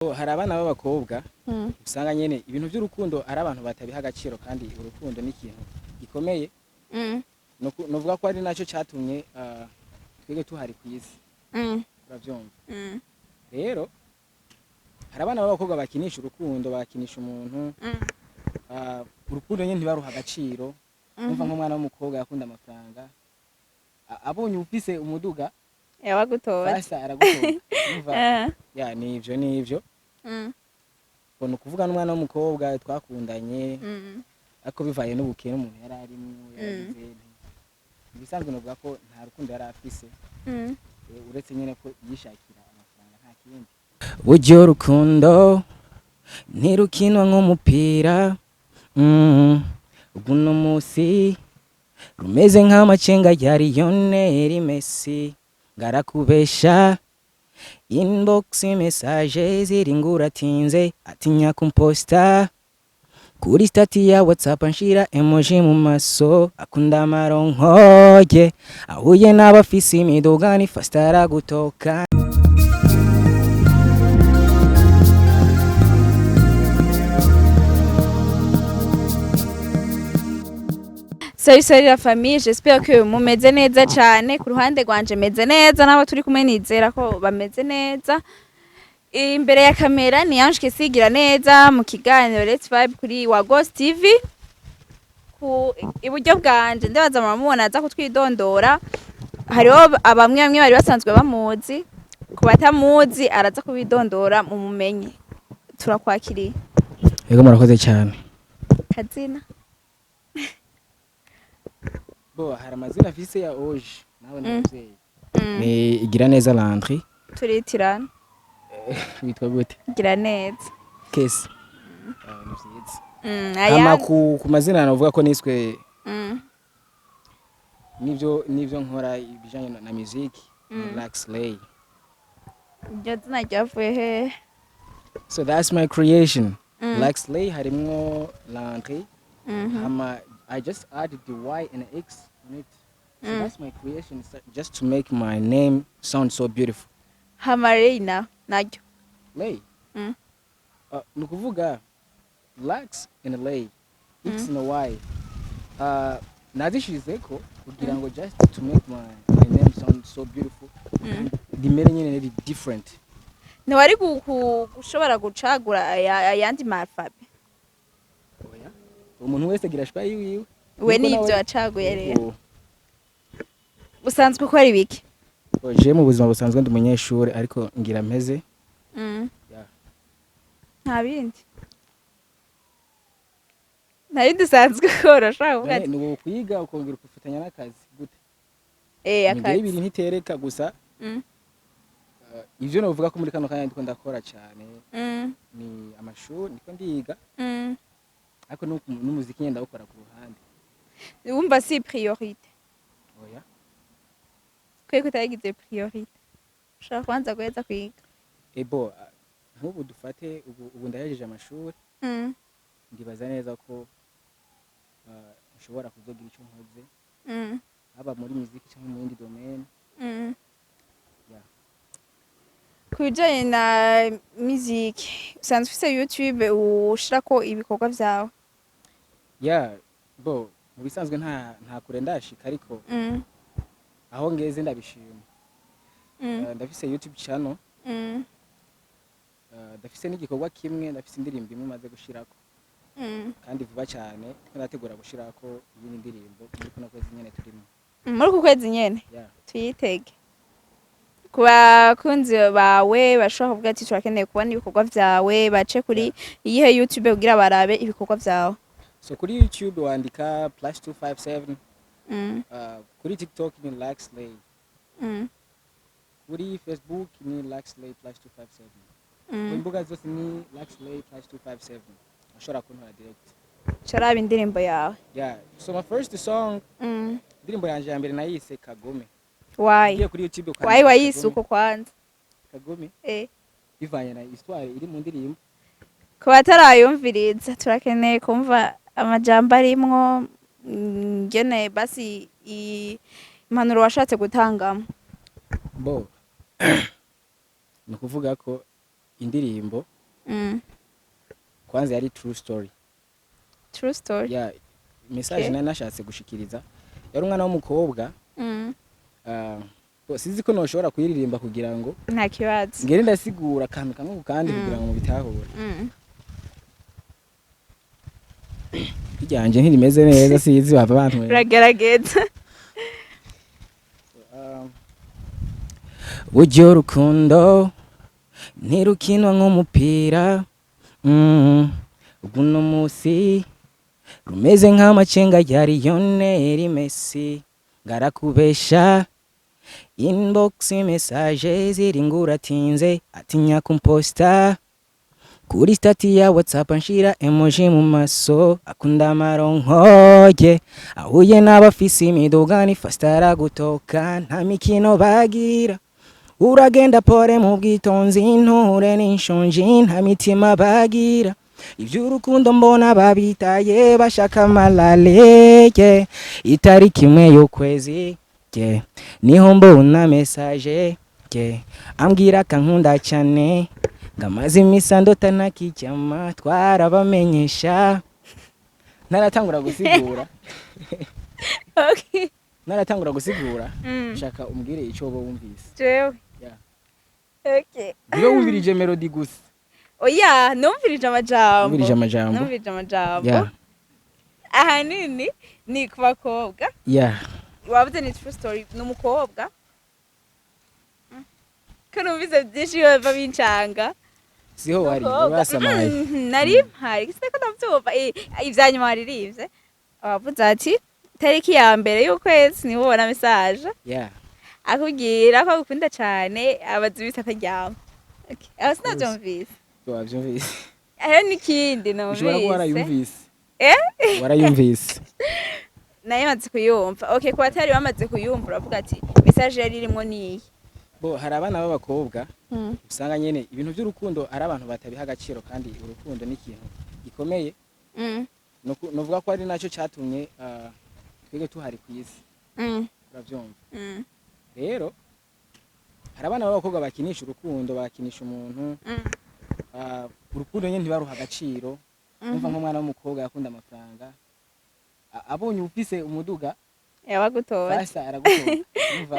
Hari abana b'abakobwa Mm. usanga nyene ibintu by'urukundo ari abantu batabiha agaciro kandi urukundo ni ikintu gikomeye Mm. novuga ko ari nacyo cyatumye twege tuhari ku isi Mm. uravyumva Mm. rero hari abana b'abakobwa bakinisha urukundo bakinisha umuntu Mm. urukundo nyene ntibaruha agaciro umva nk'umwana w'umukobwa yakunda amafaranga abonye ufise umuduga Yabagutoza. fasta aragutora umva Eh. ya nivyo Mm. ubona ukuvuga n'umwana w'umukobwa twakundanye Mm. ariko bivaye n'ubukene umuntu yari arimwo yaragize ibisanzwe novuga ko nta rukundo yari afise Mm. uretse nyene ko yishakira amafaranga nta kindi buryo rukundo ntirukinwa nk'umupira uno musi rumeze nk'amacenga ya Lionel Messi ngarakubesha inbox message ziri nguratinze atinya kumposta kuri stati ya WhatsApp anshira emoji mu maso akunda amaronkoye ahuye n'abafise imidogani fasta aragutoka. Salut la famille, j'espère que mumeze neza cyane ku ruhande rwanje meze neza nabo turi kumwe nizera ko bameze neza. Imbere ya kamera ni Ange Kesigira neza mu kiganiro Let's Vibe kuri Wagos TV. Ku iburyo bwanje ndabaza muramubona aza kutwidondora. Hariho abamwe bari basanzwe bamuzi, ku batamuzi araza kubidondora mu mumenye. Turakwakiriye. Yego murakoze cyane. Kazina. Hari amazina afise ya Oje nawe ndavyeyi ni igira neza Landry turitirana witwa gute igira neza Kesi hama ku mazina navuga ko niswe nivyo nkora ibijanye na music Lax Lay iryo zina ryavuye he so that's my creation Lax Lay harimwo Landry hama I just added the Y and the X on it. So that's my creation, just to make my name sound so beautiful. Hamarina, naryo. Lay. Nukuvuga Lax and Lay, X and Y. Nazishizeko kugira ngo just to make my name sound so beautiful. Dimere nyene ni different. Ntiwari gushobora gucagura ayandi alphabet. Oya. Umuntu wese agira shwa yiwe. We nivyo wacaguye rero. Usanzwe ukora ibiki? Je mu buzima busanzwe ndi umunyeshuri ariko ngira mpeze. Nta bindi. Nta bindi usanzwe ukora ushaka kuvuga ati. Ni kwiga ukongera kufatanya n'akazi gute? Akazi. Ibintu ntitereka gusa. Ivyo novuga ko muri kano kanya ndiko ndakora cyane. Ni amashuri ndiko ndiga. Ariko n'umuziki nyenda ukora ku ruhande. Wumva si priorité. Oya. Kweko utagize priorité. Ushaka kwanza guheza kwiga. Nk'ubu dufate ubu ndahejeje amashuri. Ndibaza neza ko nshobora kuzogira icyo nkoze. Haba muri muziki cyangwa mu yindi domaine. Kujanye na muziki usanzwe ufise YouTube ushirako ibikorwa vyawe. Mu bisanzwe nta kure ndashika ariko aho ngeze ndabishima. Ndafise YouTube channel. Ndafise n'igikorwa kimwe ndafise indirimbo imwe maze gushirako. Kandi vuba cyane ndategura gushirako iyi ndirimbo muri kuno kwezi nyene turimo. Muri ku kwezi nyene? Tuyitege. Kuba kunzi bawe bashobora kuvuga ati turakeneye kubona ibikorwa vyawe bace kuri iyihe YouTube kugira barabe ibikorwa vyawe. So kuri YouTube wandika +257. Kuri TikTok ni Lax Lay. Kuri Facebook ni Lax Lay +257. Ku mbuga zose ni Lax Lay +257. Ashobora kuntora direct. Charaba indirimbo yawe. So my first song indirimbo yanje ya mbere nayise Kagome. Why? Kuri YouTube Why wayise uko kwanza? Kagome? Bivanye na histoire iri mu ndirimbo. Ku batarayumviriza turakeneye kumva amajambo arimwo ngene basi impanuro washatse gutangamo. Nukuvuga ko indirimbo kwanza yari true story. True story. Yeah, message Okay. nari nashatse gushikiriza yari umwana w'umukobwa sizi ko noshobora kuyiririmba kugira ngo nta kibazo ngere ndasigura akantu kamwe ku kandi kugira ngo mubitahure. Iryanje ntirimeze neza sizi bava abantu uragerageza. buryo rukundo ntirukinwa nk'umupira uno musi rumeze nk'amacenga ya Lionel Messi ngarakubesha inbox message ziri nguratinze atinya kumposta kuri stati ya WhatsApp anshira emoji mu maso akunda amaronkoye ahuye n'abafisi imidugani fastara gutoka nta mikino bagira uragenda pore mu bwitonzi nture n'inshonji nta mitima bagira iby'urukundo mbona babitaye bashaka malaleye itariki imwe y'ukwezi niho mbona message ambwira kankunda cyane ngamaze imisando tanakijyama twarabamenyesha naratangura gusigura. Okay. Naratangura gusigura shaka umbwire icyo wowe wumvise. Jewe. Yeah. Okay. Iyo wumvirije melody gusa. Oya, numvirije amajambo. Numvirije amajambo. Numvirije amajambo. Yeah. Ahanini ni ku bakobwa. Yeah. Wavuze ni true story n'umukobwa. Ko numvise byinshi bava bincanga. Siho wari basamaye. Nari mpari giseko ndavyumva ivyanyuma waririmbye. Wavuze ati tariki ya mbere y'ukwezi niho ubona message. Yeah. Akubwira ko agukunda cyane abazibisa akaryama. Okay. Aho sinavyumvise. Wavyumvise. Aho nikindi numvise. Ushobora kuba warayumvise. Warayumvise. Naye maze kuyumva. Okay, kwa tari bamaze kuyumva uravuga ati message yari irimo niyi. Bo hari abana b'abakobwa usanga nyene ibintu by'urukundo ari abantu batabiha agaciro kandi urukundo ni ikintu gikomeye. Novuga ko ari nacyo cyatumye twege tuhari ku isi. Uravyumva. Rero hari abana b'abakobwa bakinisha urukundo bakinisha umuntu urukundo nyene ntibaruha agaciro. Umva nk'umwana w'umukobwa yakunda amafaranga abonye ufise umuduga yabagutora sasa aragutora. Umva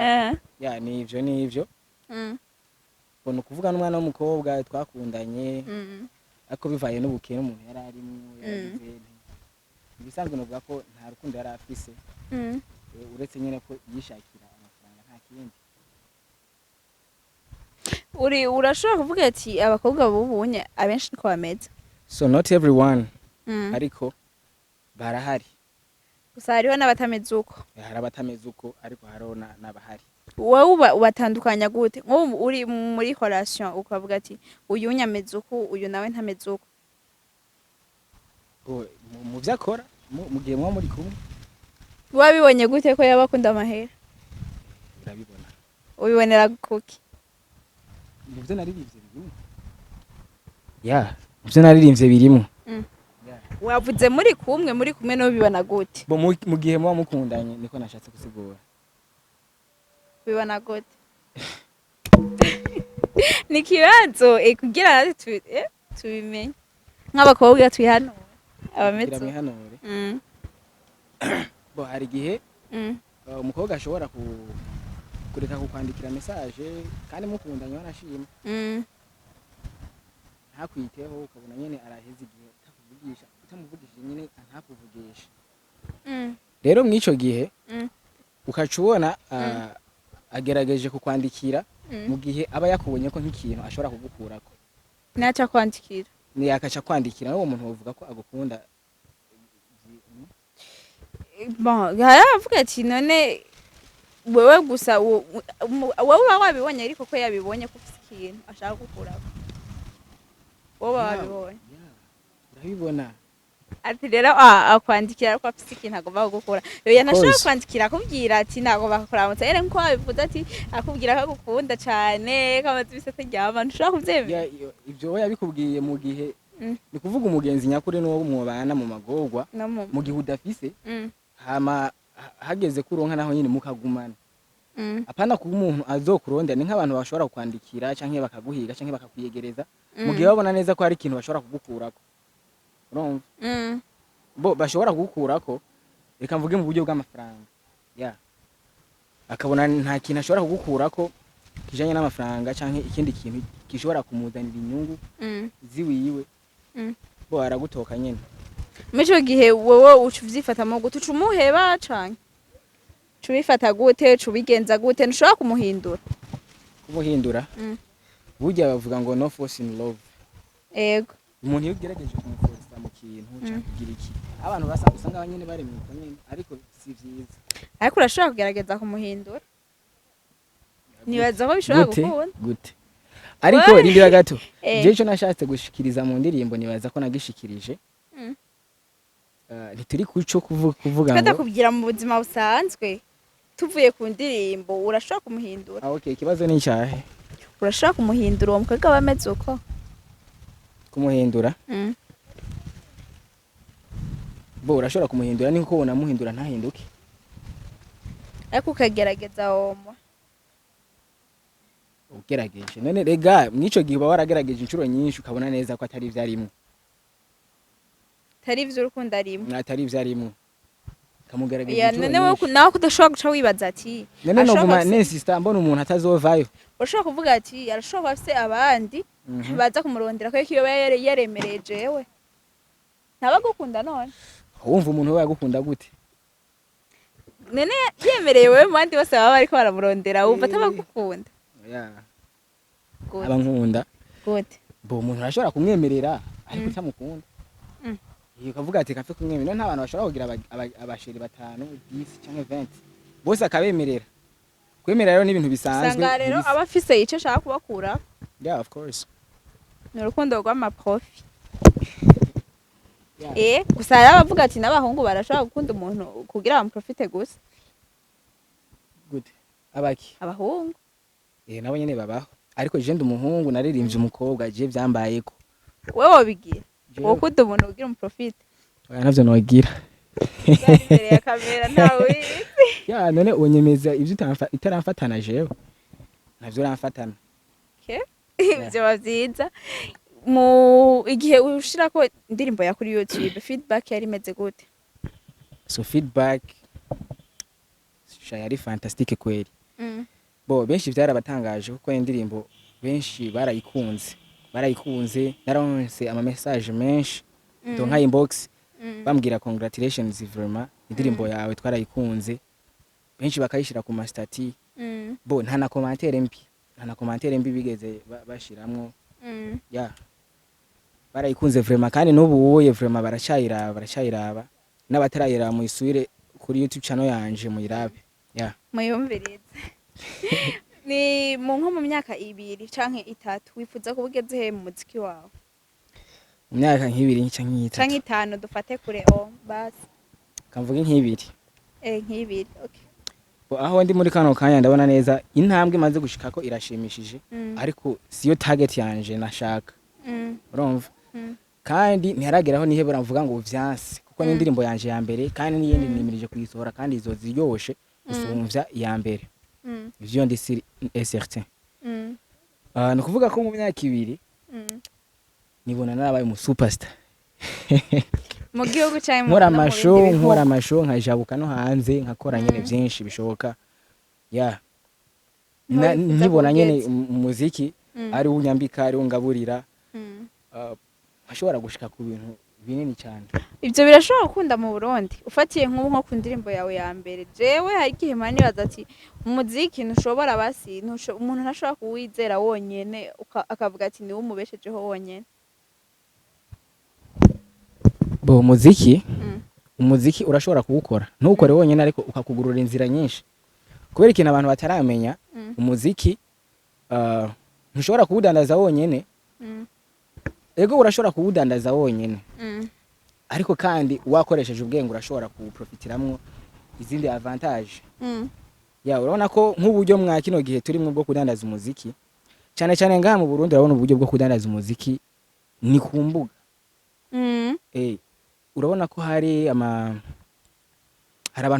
ya nivyo bona ukuvuga n'umwana w'umukobwa twakundanye ariko bivaye n'ubukene umuntu yari arimo yarize ibisanzwe novuga ko nta rukundo yari afise uretse nyene ko yishakira amafaranga nta kindi. Urashobora kuvuga ati abakobwa bubunye abenshi niko bameze. So not everyone ariko barahari. Gusa hariho n'abatameze uko. Hari abatameze uko ariko hariho n'abahari. Wowe ubatandukanya gute? Nk'ubu uri muri relation ukavuga ati uyu nyameze uko uyu nawe ntameze uko. Mu byakora mu gihe mwa muri kumwe. Wabibonye gute ko yabakunda amahera? Urabibona. Ubibonera kuki? Mu byo naririmbye birimo. Yeah, mu byo naririmbye birimo. Wavuze muri kumwe no bibona gute? Bo mu gihe mwa mukundanye niko nashatse gusigura. Bibona gute? Nikibazo kugira ati tubimenye. Nk'abakobwa twihano abametse. Bo hari gihe umukobwa ashobora kureka kukwandikira message kandi mukundanye wanashima. Ntakwiteho ukabona nyene araheze igihe utakuvugisha utamuvugishije nyene ntakuvugisha. Rero mwico gihe ukacubona agerageje kukwandikira mu gihe aba yakubonye ko nk'ikintu ashobora kugukurako. Naca kwandikira. Ni yakaca kwandikira n'uwo muntu uvuga ko agukunda. Bon, haravuga ati none wewe gusa wowe wabibonye ariko ko yabibonye ko ufite ikintu ashaka gukurako. Wowe wabibonye. Urabibona. Ati rero akwandikira ko afite ikintu agomba gukora. Yoya ntashaka kwandikira akubwira ati ntago bakuramutse. Ere nko wabivuze ati akubwira ko agukunda cyane kamaze bisate ry'abantu ushaka kubyemera. Ibyo we yabikubwiye mu gihe ni kuvuga umugenzi nyakuri n'uwo mwobana mu magorwa mu gihe udafise hama hageze kuronka naho nyine mukagumana. Apana kuba umuntu azokurondera ni nk'abantu bashobora kwandikira canke bakaguhiga canke bakakwiyegereza mu gihe babona neza ko hari ikintu bashobora kugukurako urumva bo bashobora kugukurako reka mvuge mu buryo bw'amafaranga ya akabona nta kintu ashobora kugukurako kijanye n'amafaranga canke ikindi kintu gishobora kumuzanira inyungu ziwiwe bo aragutoka nyene Mico gihe wowe ucuvyifatamo gute ucumuheba canke cubifata gute cubigenza gute ntushobora kumuhindura burya bavuga ngo no force in love ego umuntu iyo ugerageje kumuforsa mu kintu canke kugira iki abantu usanga abanyene bari mu nyene ariko si vyiza ariko urashobora kugerageza kumuhindura nibaza ko bishobora gukunda gute ariko rindira gato je ico nashatse gushikiriza mu ndirimbo nibaza ko nagishikirije ntituri kuco kuvuga ngo kada kugira mu buzima busanzwe tuvuye ku ndirimbo urashobora kumuhindura okay ikibazo ni cyahe urashobora kumuhindura uwo mukobwa bameze uko kumuhindura bo urashobora kumuhindura niko ubona muhindura ntahinduke ariko ukagerageza womo ugerageje none rega mwico gihe waragerageje inshuro nyinshi ukabona neza ko atari vyarimwe atari vy'urukundo arimwe atari vyarimwe kamugaragaje ya none wowe nawe kudashobora guca wibaza ati none no guma nesista mbona umuntu atazovayo urashobora kuvuga ati arashobora afise abandi baza kumurondera ko iyo yaremereye jewe ntabagukunda none wumva umuntu we yagukunda gute nene yemereye wewe mu bandi bose baba bariko baramurondera wumva atabagukunda abankunda gute bo umuntu arashobora kumwemerera ariko utamukunda ukavuga ati kapfe kumwemerera nta bantu bashobora kugira abasheri 5 10 cyangwa 20 bose akabemerera kwemerera rero n'ibintu bisanzwe usanga rero abafise ico ashaka kubakura of course ni urukundo rw'amaprofi gusa rero abavuga ati n'abahungu barashobora gukunda umuntu kugira bamuprofite gusa gute abaki abahungu nabo nyene babaho ariko je ndi umuhungu naririmbye umukobwa je vyambayeko wewe wobigira wokuda umuntu kugira umuprofite navyo nogira imbere ya kamera ntawe ya none unyemeza ivyo itaramfatana jewe navyo uramfatana ivyo bavyiza mu igihe ushirako indirimbo ya kuri YouTube feedback yari imeze gute so feedback yari fantastique kweli bo benshi vyarabatangaje kuko indirimbo benshi barayikunze naronse ama message menshi donka inbox bambwira congratulations vraiment indirimbo yawe twarayikunze benshi bakayishira ku mastati bo nta na commentaire mbi bigeze bashiramwo barayikunze vraiment kandi n'ubu wowe vraiment baracayiraba n'abatarayira mu isubire kuri YouTube channel yanje muyirabe muyumvirize ni nko mu myaka 2 canke 3 wifuza ko ugeze he mu muziki wawe mu myaka 2 canke 5 dufate kure basi kamvuge nk'ibiri nk'ibiri okay aho ndi muri kano kanya ndabona neza intambwe maze gushika ko irashimishije ariko siyo target yanje nashaka urumva kandi ntiharageraho nihebura mvuga ngo vyanse kuko ni indirimbo yanje ya mbere kandi niyindi nimirije kuyisohora kandi izoziyoshe usumvya iya mbere ivyo ndi certain no kuvuga ko mu myaka 2 nibona narabaye mu superstar mu gihugu cyane nkora amasho nkajabuka no hanze nkakora nyene byinshi bishoboka nibona nyene umuziki ari unyambika ari ungaburira ashobora gushika ku bintu binini cyane ivyo birashobora gukunda mu Burundi ufatiye nko ku ndirimbo yawe ya mbere jewe hari igihe mani baza ati umuziki ntushobora basi umuntu ntashobora kuwizera wonyene akavuga ati ni umubeshejeho wonyene bo umuziki urashobora kuwukora ntukore wonyene ariko ukakugurura inzira nyinshi kubera ikintu abantu bataramenya umuziki ntushobora kuwudandaza wonyene ego urashobora kuwudandaza wonyene ariko kandi wakoresheje ubwenge urashobora kuwuprofitiramwo izindi avantage urabona ko nk'uburyo mwa kino gihe turimo bwo kudandaza umuziki cyane cyane ngaha mu Burundi urabona uburyo bwo kudandaza umuziki ni ku mbuga urabona ko hari abantu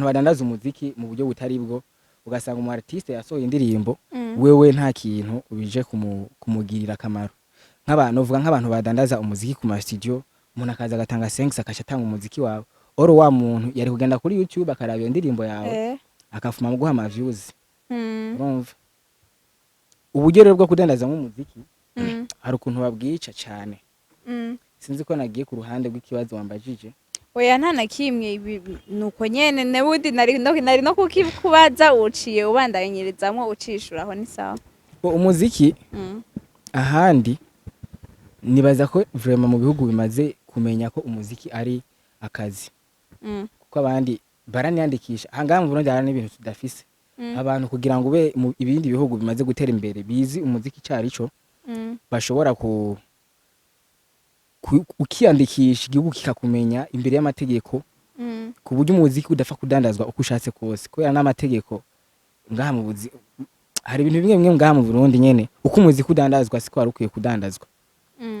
badandaza umuziki mu buryo butari bwo ugasanga umu artiste yasohoye indirimbo wewe nta kintu ubije kumugirira akamaro nk'abantu uvuga nk'abantu badandaza umuziki ku ma studio umuntu akaza agatanga 5 akasha atanga umuziki wawe oro wa muntu yari kugenda kuri YouTube akaraba iyo ndirimbo yawe akafuma mu guha ama views urumva uburyo rero bwo kudandaza nk'umuziki hari ukuntu babwica cyane sinzi ko nagiye ku ruhande rw'ikibazo wambajije oya nta na kimwe nuko nyene nebudi nari no kukikubaza uciye ubandanyirizamwo ucishuraho ni sawa umuziki ahandi nibaza ko vraiment mu bihugu bimaze kumenya ko umuziki ari akazi kuko abandi baraniyandikisha hangaha mu Burundi hari n'ibintu tudafise abantu kugira ngo ube mu ibindi bihugu bimaze gutera imbere bizi umuziki cyari cyo bashobora ukiyandikisha igihugu kikakumenya imbere y'amategeko ku buryo umuziki udapfa kudandazwa uko ushatse kose kubera n'amategeko ngaha mu buzi hari ibintu bimwe bimwe ngaha mu Burundi nyene uko umuziki udandazwa siko ari ukwiye kudandazwa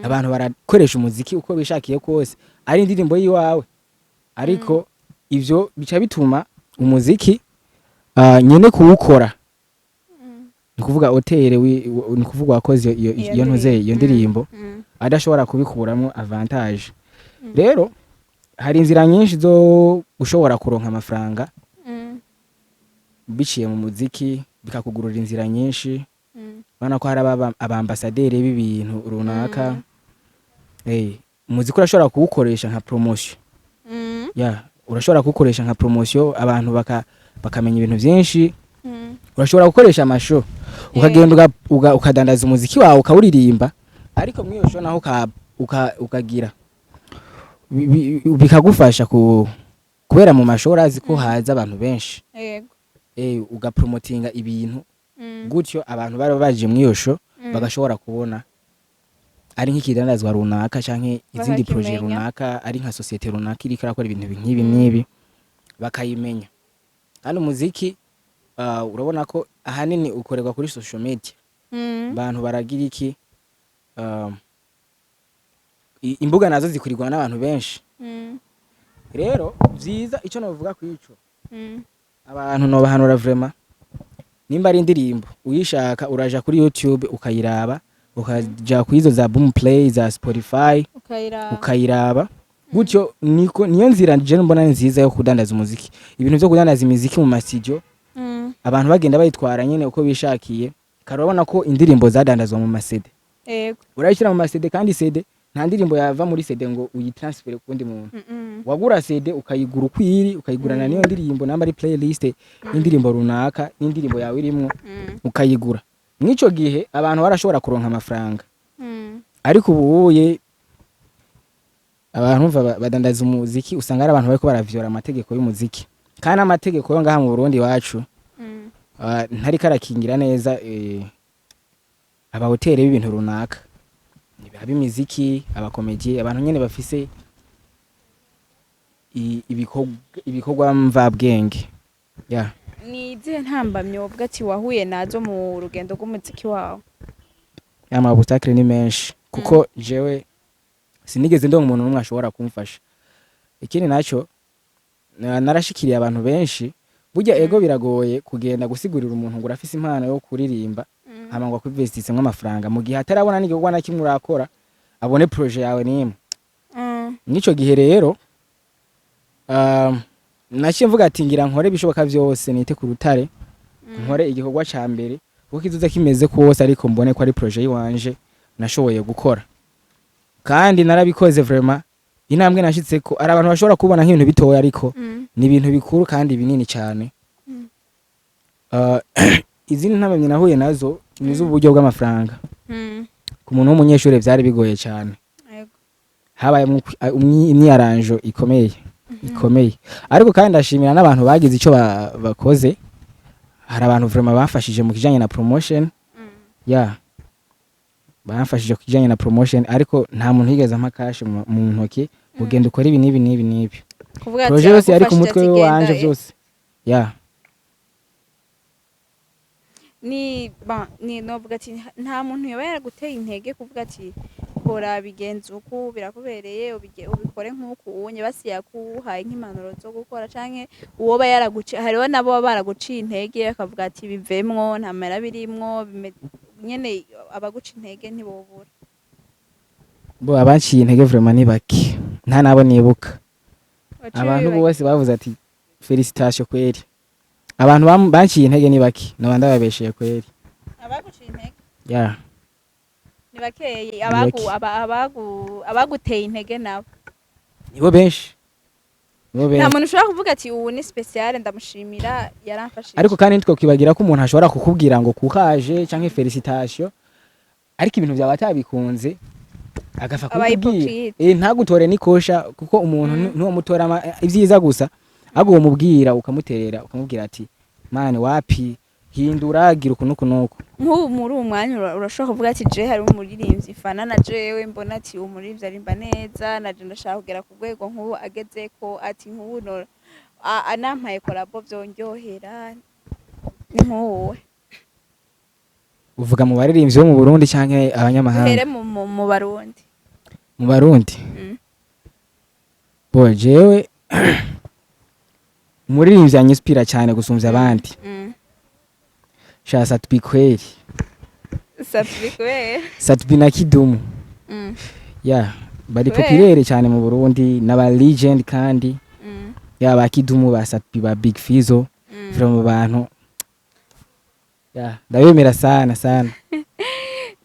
abantu barakoresha umuziki uko bishakiye kose ari indirimbo yiwawe ariko ivyo bica bituma umuziki nyene kuwukora ni kuvuga hotel ni kuvuga wakoze iyo ntuze iyo ndirimbo adashobora kubikuramwo avantage rero hari inzira nyinshi zo gushobora kuronka amafaranga biciye mu muziki bikakugurura inzira nyinshi bana ko hari abambasaderi b'ibintu runaka umuziki urashobora kuwukoresha nka promotion urashobora kuwukoresha nka promotion abantu bakamenya ibintu byinshi urashobora gukoresha amasho ukagenda ukadandaza umuziki wawe ukawuririmba ariko mwiyosho naho ukagira bikagufasha kubera mu mashuri azi ko haza abantu benshi ugapromotinga ibintu gutyo abantu bari baje mwiyosho bagashobora kubona ari nk'ikidandazwa runaka canke izindi projet runaka ari nka societe runaka iri karakora ibintu nk'ibi n'ibi bakayimenya hano umuziki urabona ko ahanini ukorerwa kuri social media abantu baragira iki imbuga nazo zikurirwa n'abantu benshi rero byiza icyo navuga ku ico abantu no bahanura vraiment nimba ari indirimbo uyishaka uraja kuri YouTube ukayiraba ukaja kwizo za Boomplay za Spotify ukayiraba gutyo niyo nzira je mbona nziza yo kudandaza umuziki ibintu byo kudandaza imiziki mu studio abantu bagenda bayitwara nyene uko bishakiye karabona ko indirimbo zadandazwa mu masede urayishira mu masede kandi sede nta ndirimbo yava muri CD ngo uyitransfere kundi muntu wagura CD ukayigura ukwiri ukayigurana niyo ndirimbo namba ari playlist indirimbo runaka n'indirimbo yawe irimo ukayigura mwico gihe abantu barashobora kuronka amafaranga ariko ubuye abantu badandaza umuziki usanga ari abantu bariko baravyora amategeko y'umuziki kandi amategeko yo ngaha mu Burundi wacu ntari karakingira neza abahoteli b'ibintu runaka ab'imiziki abakomedie abantu nyene bafise ibikorwa mvabwenge ni izihe ntambamyo uvuga ati wahuye nazo mu rugendo rw'umuziki wawe amabustakire ni menshi kuko jewe sinigeze ndonka umuntu n'umwe ashobora kumfasha ikindi naco narashikiriye abantu benshi burya ego biragoye kugenda gusigurira umuntu ngo urafise impano yo kuririmba hama ngo akuvestise nk'amafaranga mu gihe atarabona n'igikorwa na kimwe urakora abone projet yawe nimwe nico gihe rero naciye mvuga ati ngira nkore bishoboka byose nite ku rutare nkore igikorwa ca mbere kuko kizuza kimeze kose ariko mbone ko ari projet yiwanje nashoboye gukora kandi narabikoze vraiment intambwe nashitse ko ari abantu bashobora kubona nk'ibintu bitoya ariko ni ibintu bikuru kandi binini cyane izindi ntambwe nahuye nazo ni z'uburyo bw'amafaranga ku muntu w'umunyeshuri byari bigoye cyane habaye imyiaranjo ikomeye ariko kandi ndashimira n'abantu bagize icyo bakoze hari abantu vraiment bafashije mu kijanye na promotion bafashije ku kijanye na promotion ariko nta muntu yigeze ampa cash mu ntoki ugenda ukora ibi n'ibi projet yose ari ku mutwe wanje byose ni novuga ati nta muntu yoba yaraguteye intege kuvuga ati kora bigenza uku birakubereye ubikore nk'uku unye basiya kuhaye nk'impanuro zo gukora canke uwoba hariho nabo baba baraguciye intege akavuga ati bivemwo nta mara birimwo nyene abaguca intege ntibobura bo abanciye intege vraiment ni bake nta nabo nibuka abantu bose bavuze ati felicitation kweri abantu banciye intege ni bake nabanda babesheye kweri abaguciye intege yeah ni bakeye abaguteye intege nabo nibo benshi nta muntu ushobora kuvuga ati ubu ni special ndamushimira yaramfashije ariko kandi nitwo kwibagira ko umuntu ashobora kukubwira ngo kukaje canke felicitation ariko ibintu byawe atabikunze agafa kubwira ntagutore nikosha kuko umuntu ntuwo mutora ivyiza gusa ahubwo umubwira ukamuterera ukamubwira ati mane wapi hindura gira ukuntu nuko nk'ubu muri uwo mwanya urashobora kuvuga ati je hari umuririmbyi fana na jewe mbona ati umuririmbyi arimba neza naje ndashaka kugera ku rwego nk'ubu agezeko ati nk'ubu anampaye kolabo vyonyohera ni nk'uwe uvuga mu baririmbyi bo mu Burundi canke abanyamahanga here mu Barundi mu Barundi bo jewe umuririmbyi anyinspira cyane gusumvya abandi Shasa tubikweli Satbi na Kidumu yeah bari populaire cyane mu Burundi n'aba legend kandi yeah ba Kidumu ba Satbi ba Big Fizzo from bantu yeah ndabemera sana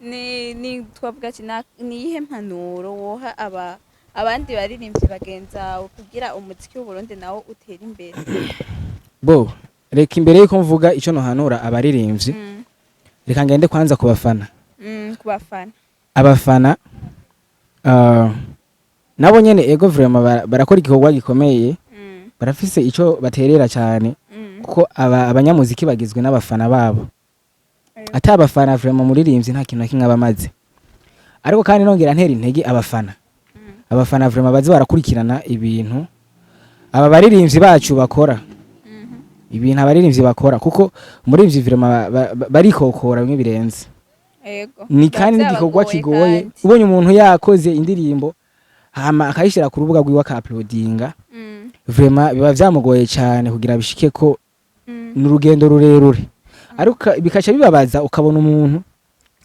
ni twavuga ati ni ihe mpanuro woha abandi baririmbyi bagenza kugira umuziki w'u Burundi nawo utera imbere bo reka imbere yuko mvuga ico no hanura abaririmbyi reka ngende kwanza kubafana abafana nabo nyene ego vraiment barakora igikorwa gikomeye barafise ico baterera cyane kuko abanyamuziki bagizwe n'abafana babo atabafana vraiment muririmbyi nta kintu kimwe abamaze ariko kandi nongera ntera intege abafana vraiment bazi barakurikirana ibintu aba baririmbyi bacu bakora ibintu abaririmbyi bakora kuko umuririmbyi vraiment barikokora bimwe birenze ni kandi igikorwa kigoye ubonye umuntu yakoze indirimbo hama akayishira ku rubuga rwiwa ka uploadinga vraiment biba vyamugoye cyane kugira bishike ko n'urugendo rurerure ariko bikaca bibabaza ukabona umuntu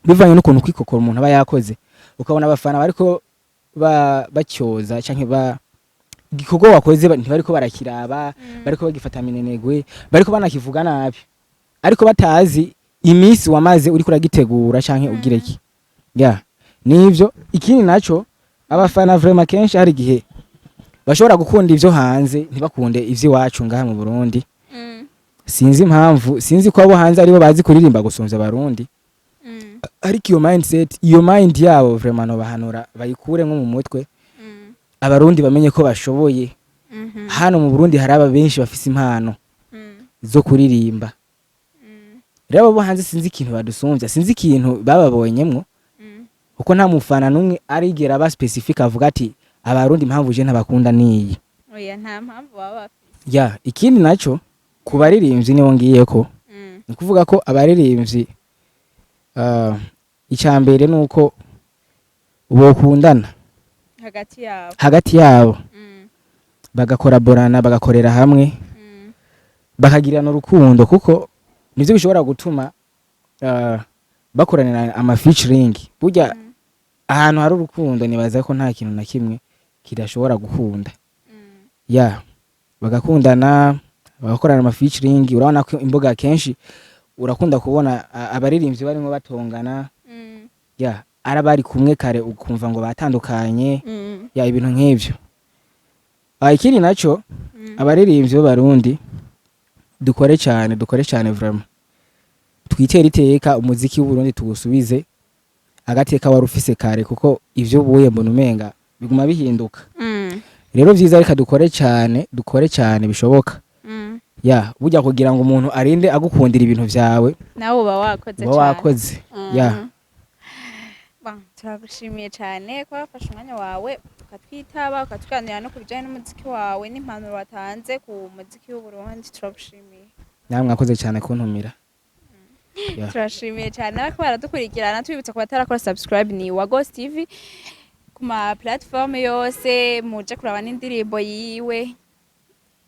bivanye n'ukuntu kwikokora umuntu aba yakoze ukabona abafana bariko bacyoza canke igikorwa wakoze ntibariko barakiraba bariko bagifata minenegwe bariko banakivuga nabi ariko batazi imisi wamaze uri kuragitegura canke ugireki yeah nivyo ikindi naco abafana vraiment kenshi hari gihe bashobora gukunda ivyo hanze ntibakunde ivyo iwacu ngaha mu Burundi sinzi impamvu sinzi ko abo hanze aribo bazi kuririmba gusumvya abarundi ariko iyo mindset iyo mind yabo vraiment no bahanura bayikure nko mu mutwe abarundi bamenye ko bashoboye hano mu Burundi haraba benshi bafise impano zo kuririmba rero abo hanze sinzi ikintu badusumvya sinzi ikintu bababonyemwo uko nta mufana numwe arigera ba specific avuga ati abarundi impamvu je ntabakunda niyi oya nta mpamvu baba ya ikindi naco ku baririmbyi niho ngiyeko ni kuvuga ko abaririmbyi icambere nuko bokundana hagati yabo bagakoraborana bagakorera hamwe bakagirana urukundo kuko nivyo bishobora gutuma bakoranira ama featuring burya ahantu hari urukundo nibaza ko nta kintu na kimwe kidashobora gukunda ya bagakundana bagakorana ama featuring urabona ko imboga kenshi urakunda kubona abaririmbyi barimo batongana ya arabari kumwe kare ukumva ngo batandukanye ya ibintu nk'ivyo ikindi naco abaririmbyi b'abarundi dukore cyane vraiment twitera iteka umuziki w'u Burundi tugusubize agateka warufise kare kuko ivyo buye mbona umenga biguma bihinduka rero vyiza reka dukore cyane bishoboka ya burya kugira ngo umuntu arinde agukundira ibintu vyawe nawe uba wakoze ya turagushimiye cyane ko wafashe umwanya wawe ukatwitaba ukatwiganira no kubijyanye n'umuziki wawe n'impanuro watanze ku muziki w'u Burundi turagushimiye namwe mwakoze cyane kuntumira turashimiye cyane ariko baradukurikirana tubibutsa ko batarakora subscribe ni Wagos TV ku ma platform yose muje kuraba n'indirimbo yiwe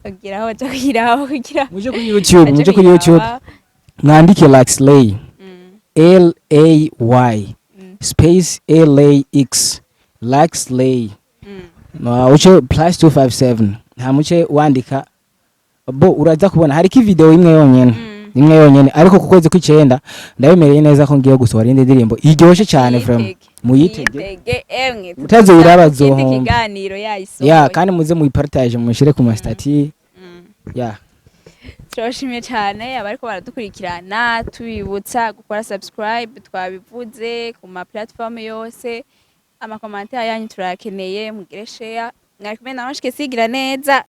kugira aho baje kugira muje kuri YouTube mwandike Laxlay LAY space LAX like slay uce +257 nta muce wandika bo uraza kubona hariko video imwe yonyene ariko ku kwezi kw'icenda ndabemereye neza ko ngiye gusohora indi ndirimbo iryoshe cyane vraiment muyitege utazo irabazo ikiganiro yayisohoye ya kandi muze muyipartage mushire ku mastati ya turashimye cyane abariko baradukurikirana tubibutsa gukora subscribe twabivuze ku ma platform yose ama commentaire yanyu turakeneye mugire share mwari kumwe na Ange Kesigira neza